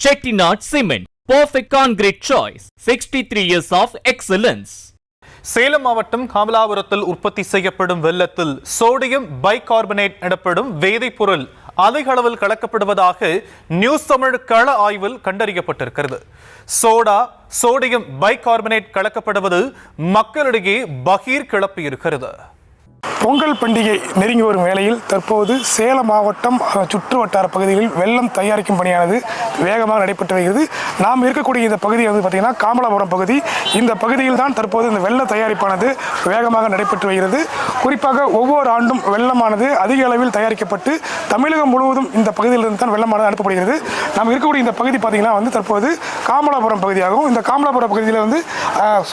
Chettinad Cement, perfect concrete choice. 63 years of excellence. Salem மாவட்டம் காமலாபுரத்தில் உற்பத்தி செய்யப்படும் வெல்லத்தில் சோடியம் பைகார்பனேட் எனப்படும் வேதிப்பொருள் அதிக அளவில் கலக்கப்படுவதாக நியூஸ் தமிழ் கள ஆய்வில் கண்டறியப்பட்டிருக்கிறது. சோடியம் பைகார்பனேட் கலக்கப்படுவது மக்களிடையே பகீர் கிளப்பியிருக்கிறது. பொங்கல் பண்டிகை நெருங்கி வரும் வேளையில் தற்போது சேலம் மாவட்டம் சுற்று வட்டார பகுதிகளில் வெல்லம் தயாரிக்கும் பணியானது வேகமாக நடைபெற்று வருகிறது. நாம் இருக்கக்கூடிய இந்த பகுதி வந்து பார்த்திங்கன்னா காமலாபுரம் பகுதி. இந்த பகுதியில் தான் தற்போது இந்த வெல்ல தயாரிப்பானது வேகமாக நடைபெற்று வருகிறது. குறிப்பாக ஒவ்வொரு ஆண்டும் வெல்லமானது அதிக அளவில் தயாரிக்கப்பட்டு தமிழகம் முழுவதும் இந்த பகுதியிலிருந்து தான் வெல்லமானது அனுப்பப்படுகிறது. நாம் இருக்கக்கூடிய இந்த பகுதி பார்த்திங்கன்னா வந்து தற்போது காமலாபுரம் பகுதியாகும். இந்த காமலாபுரம் பகுதியில் வந்து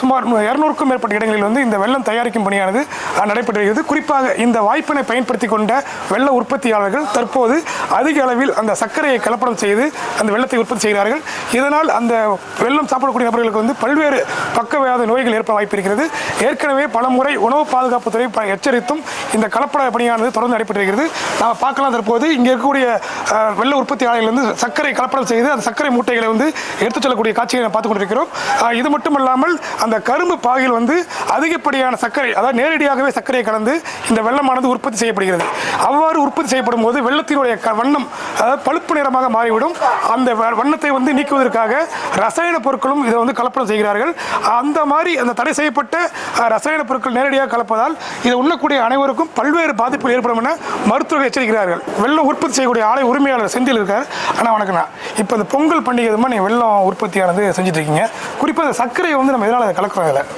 சுமார் 200க்கும் மேற்பட்ட இடங்களில் வந்து இந்த வெல்லம் தயாரிக்கும் பணியானது நடைபெற்று வருகிறது. குறிப்பாக இந்த வாய்ப்பினை பயன்படுத்தி கொண்ட வெள்ள உற்பத்தியாளர்கள் தற்போது அதிக அளவில் அந்த சர்க்கரையை கலப்படம் செய்து அந்த வெள்ளத்தை உற்பத்தி செய்கிறார்கள். இதனால் அந்த வெள்ளம் சாப்பிடக்கூடிய நபர்களுக்கு வந்து பல்வேறு பக்கவியாத நோய்கள் ஏற்பட வாய்ப்பு இருக்கிறது. ஏற்கனவே பல முறை உணவு பாதுகாப்புத்துறை எச்சரித்தும் இந்த கலப்பட பணியானது தொடர்ந்து நடைபெற்றிருக்கிறது. நாம் பார்க்கலாம், தற்போது இங்கே இருக்கக்கூடிய வெள்ள உற்பத்தியாளர்கள் வந்து சர்க்கரை கலப்படம் செய்து அந்த சர்க்கரை மூட்டைகளை வந்து எடுத்துச் செல்லக்கூடிய காட்சியை பார்த்து கொண்டிருக்கிறோம். இது மட்டுமல்லாமல் அந்த கரும்பு பாகில் வந்து அதிகப்படியான சர்க்கரை, அதாவது நேரடியாகவே சர்க்கரையை கலந்து இந்த வெள்ளமானது உற்பத்தி செய்யப்படுகிறது. அவ்வாறு உற்பத்தி செய்யப்படும் போது வெள்ளத்தினுடைய வண்ணம், அதாவது பழுப்பு நிறமாக மாறிவிடும். அந்த வண்ணத்தை வந்து நீக்குவதற்காக ரசாயன பொருட்களும் இதை வந்து கலப்படம் செய்கிறார்கள். அந்த மாதிரி அந்த தடை செய்யப்பட்ட ரசாயன பொருட்கள் நேரடியாக கலப்பதால் இதை உண்ணக்கூடிய அனைவருக்கும் பல்வேறு பாதிப்புகள் ஏற்படும் என மருத்துவர்கள் எச்சரிக்கிறார்கள். வெள்ளம் உற்பத்தி செய்யக்கூடிய ஆலை உரிமையாளர் செந்தில் இருக்கார். ஆனால் வணக்கம்ண்ணா, இப்போ இந்த பொங்கல் பண்டிகை நீங்கள் வெள்ளம் உற்பத்தியானது செஞ்சுட்டு இருக்கீங்க. குறிப்பாக அந்த சர்க்கரையை வந்து நம்ம எதனால் அதை கலக்கிறோம்?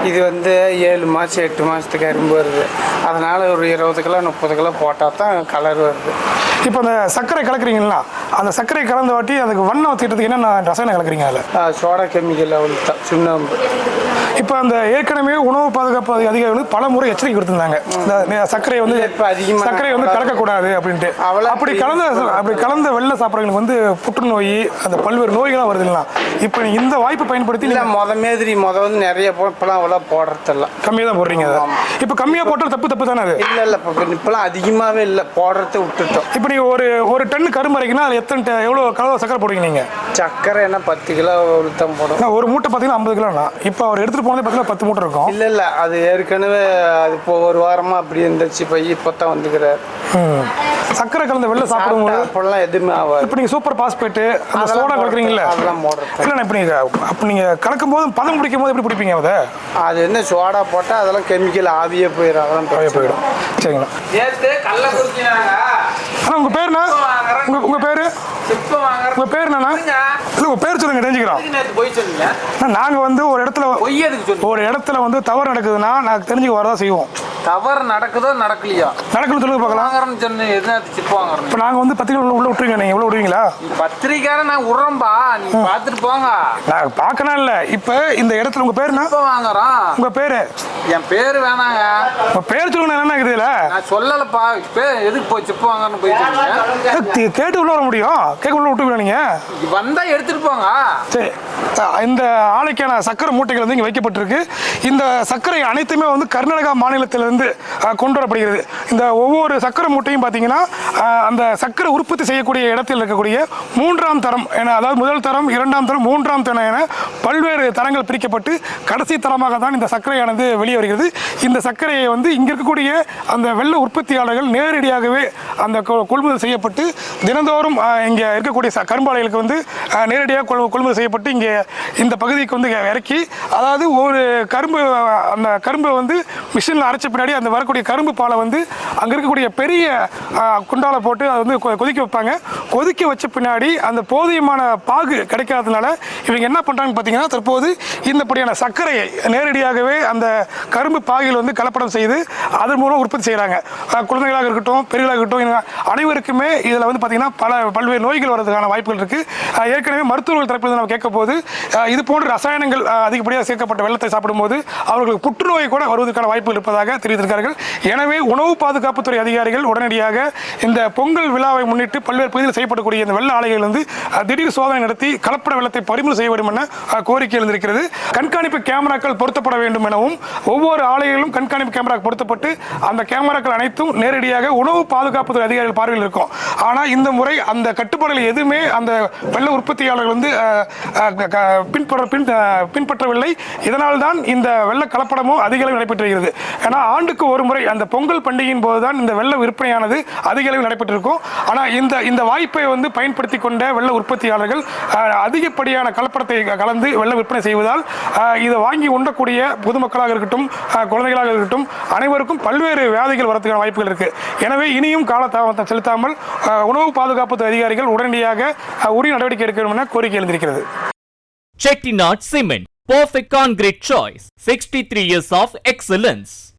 இது வந்து 7 மாதம் 8 மாதத்துக்கு அரும்பு வருது. அதனால் ஒரு 20 கிலோ 30 கிலோ போட்டால் தான் கலர் வருது. இப்போ அந்த சர்க்கரை கலக்குறீங்களா, அந்த சர்க்கரை கலந்த வாட்டி அதுக்கு வண்ணம் வச்சுக்கிறதுக்கு என்னென்ன ரசாயனம் கலக்குறீங்க? அதில் சோடா கெமிக்கல் அவ்வளோ சுண்ணாம்பு. இப்போ அந்த ஏற்கனவே உணவு பாதுகாப்பு அதிகாரிகளுக்கு பல முறை எச்சரிக்கை கொடுத்துருந்தாங்க, இந்த சர்க்கரை வந்து சர்க்கரை வந்து கலக்கக்கூடாது அப்படின்ட்டு. அப்படி கலந்த வெள்ளை சாப்பிட்றவங்களுக்கு வந்து புற்றுநோய், அந்த பல்வேறு நோய்களாக வருது இல்லைனா. இப்போ இந்த வாய்ப்பை பயன்படுத்தி இல்லை முத வந்து நிறைய இப்போலாம் அவ்வளோ போடுறதில்ல, கம்மியாக தான் போடுறீங்க. இப்போ கம்மியாக போட்டால் தப்பு தானே அது? இல்லை இப்போலாம் அதிகமாகவே இல்லை, போடுறத விட்டுட்டோம். இப்போ நீங்கள் ஒரு டன் கரும்பு அரைக்கணும், அது எவ்வளோ கலவை சர்க்கரை போடுவீங்க நீங்கள்? சர்க்கரை என்ன 10 கிலோ தான் போடும். ஒரு மூட்டை பார்த்தீங்கன்னா 50 கிலோண்ணா. இப்போ அவர் எடுத்துகிட்டு போனதே பார்த்தீங்கன்னா 10 மூட்டை இருக்கும். இல்லை அது ஏற்கனவே அது இப்போ ஒரு வாரமாக அப்படி இருந்துச்சு. போய் இப்போ தான் வந்துக்கிறார். சர்க்கரை கலந்த வெள்ளை சாப்பிடும்போது அப்போல்லாம் எதுவுமே ஆகாது. இப்போ நீங்கள் சூப்பர் பாஸ்பேட்டு அந்த சோடா கலக்குறீங்களா? அதெல்லாம் போடுறது இல்லைண்ணா. இப்போ நீங்கள் கலக்கும் போது பதம் பிடிக்கும் போது எப்படி பிடிப்பீங்க? அது என்ன சோடா போட்டால் அதெல்லாம் கெமிக்கல் ஆவியே போயிடும், அதெல்லாம் போயிடும். சரிங்கண்ணா. ஆனால் உங்கள் பேருண்ணா? உங்கள் பேர் உங்கள் பேர் என்னண்ணா? இல்லை உங்கள் பேர் சொல்லுங்க, தெரிஞ்சுக்கிறோம். நாங்கள் வந்து ஒரு இடத்துல வந்து தவறு நடக்குதுன்னா நாங்கள் தெரிஞ்சுக்க வரதான் செய்வோம். தவறு நடக்குதோ நடக்கலையோ நடக்கணும் சொல்லுங்க பார்க்கலாம். இப்போ நாங்கள் வந்து பத்திரிக்கை உள்ள விட்டுருங்க, நீங்கள் எவ்வளோ விடுவீங்களா? பத்திரிக்கார நான் விட்றோம்பா, நீங்க பார்த்துட்டு போங்க. நான் பார்க்கணும் இல்லை. இப்போ இந்த இடத்துல உங்கள் பேர் என்ன? வாங்குறோம். உங்கள் பேர்? என் பேர் வேணாங்க. உங்கள் பேர் சொல்லுங்க. என்ன இருக்குதுல? நான் சொல்லலப்பா. இப்போ எதுக்கு போய் சிப்பு வாங்கன்னு போயிட்டு கேட்டு உள்ள வர முடியும்? கேட்க உள்ள விட்டுருவீங்க நீங்கள்? வந்தா எடுத்துட்டு போங்க. சரி, இந்த ஆலைக்கான சர்க்கரை மூட்டைகள் வந்து இங்கே வைக்கப்பட்டிருக்கு. இந்த சர்க்கரை அனைத்துமே வந்து கர்நாடகா மாநிலத்திலிருந்து கொண்டு வரப்படுகிறது. இந்த ஒவ்வொரு சர்க்கரை மூட்டையும் பார்த்தீங்கன்னா அந்த சர்க்கரை உற்பத்தி செய்யக்கூடிய இடத்தில் இருக்கக்கூடிய 3ஆம் தரம் என, அதாவது முதல் தரம், 2ஆம் தரம், 3ஆம் தரம் என பல்வேறு தரங்கள் பிரிக்கப்பட்டு கடைசி தரமாக தான் இந்த சர்க்கரையானது வெளியே வருகிறது. இந்த சர்க்கரையை வந்து இங்கே இருக்கக்கூடிய அந்த வெள்ள உற்பத்தியாளர்கள் நேரடியாகவே அந்த கொள்முதல் செய்யப்பட்டு தினந்தோறும் இங்கே இருக்கக்கூடிய கரும்பாலைகளுக்கு வந்து நேரடியாக கொள்முதல் செய்யப்பட்டு இங்கே இந்த பகுதிக்கு வந்து இறக்கி, அதாவது ஒரு அந்த கரும்பை வந்து மிஷினில் அரைச்ச பின்னாடி அந்த வரக்கூடிய கரும்பு பாலை வந்து அங்கே இருக்கக்கூடிய பெரிய குண்டால போட்டு அதை வந்து கொதிக்க வைப்பாங்க. கொதிக்க வச்ச பின்னாடி அந்த போதியமான பாகு கிடைக்காததுனால இவங்க என்ன பண்ணுறாங்கன்னு பார்த்தீங்கன்னா, தற்போது இந்தப்படியான சர்க்கரையை நேரடியாகவே அந்த கரும்பு பாகில் வந்து கலப்படம் செய்து அதன் மூலம் உற்பத்தி செய்கிறாங்க. குழந்தைகளாக இருக்கட்டும், பெரியவர்களாக இருக்கட்டும், அனைவருக்குமே இதில் வந்து பார்த்தீங்கன்னா பல்வேறு நோய்கள் வரதுக்கான வாய்ப்புகள் இருக்குது. ஏற்கனவே மருத்துவர்கள் தரப்பில் நம்ம கேட்க போது இது போன்ற ரசாயனங்கள் அதிகப்படியாக சேர்க்கப்பட்ட வெள்ளத்தை சாப்பிடும்போது அவர்களுக்கு புற்றுநோய் கூட வருவதற்கான வாய்ப்பு வாய்ப்புகள் இருப்பதாக தெரிவித்திருக்கிறார்கள். எனவே உணவு பாதுகாப்புத்துறை அதிகாரிகள் உடனடியாக இந்த பொங்கல் விழாவை முன்னிட்டு பல்வேறு பகுதியில் செய்யப்படக்கூடிய இந்த வெள்ள ஆலைகள் திடீர் சோதனை நடத்தி கலப்பட வெள்ளத்தை பறிமுதல் செய்ய வேண்டும் என கோரிக்கை எழுந்திருக்கிறது. கண்காணிப்பு கேமராக்கள் பொருத்தப்பட வேண்டும் எனவும் ஒவ்வொரு ஆலைகளிலும் கண்காணிப்பு கேமரா பொருத்தப்பட்டு அந்த கேமராக்கள் அனைத்தும் நேரடியாக உணவு பாதுகாப்புத்துறை அதிகாரிகள் பார்வையில் இருக்கும். ஆனால் இந்த முறை அந்த கட்டுப்பாடுகள் எதுவுமே அந்த வெள்ள உற்பத்தியாளர்கள் பின்பற்றவில்லை. இதனால் தான் இந்த வெள்ள கலப்படமும் அதிக அளவில் நடைபெற்று வருகிறது. ஏன்னா ஆண்டுக்கு ஒரு முறை அந்த பொங்கல் பண்டிகையின் போதுதான் இந்த வெள்ள விற்பனையானது அதிக அளவில் நடைபெற்றிருக்கும். ஆனால் இந்த வாய்ப்பை பயன்படுத்தி கொண்ட வெள்ள உற்பத்தியாளர்கள் அதிகப்படியான கலப்படத்தை கலந்து வெள்ள விற்பனை செய்வதால் இதை வாங்கி உண்ணக்கூடிய பொதுமக்களாக இருக்கட்டும், குழந்தைகளாக இருக்கட்டும், அனைவருக்கும் பல்வேறு வியாதிகள் வரதுக்கான வாய்ப்புகள் இருக்கு. எனவே இனியும் காலதாமதம் செலுத்தாமல் உணவு பாதுகாப்புத்துறை அதிகாரிகள் உடனடியாக உரிய நடவடிக்கை எடுக்க வேண்டும் என கோரிக்கை எழுந்திருக்கிறது. Chettinad Cement, perfect concrete choice. 63 years of excellence.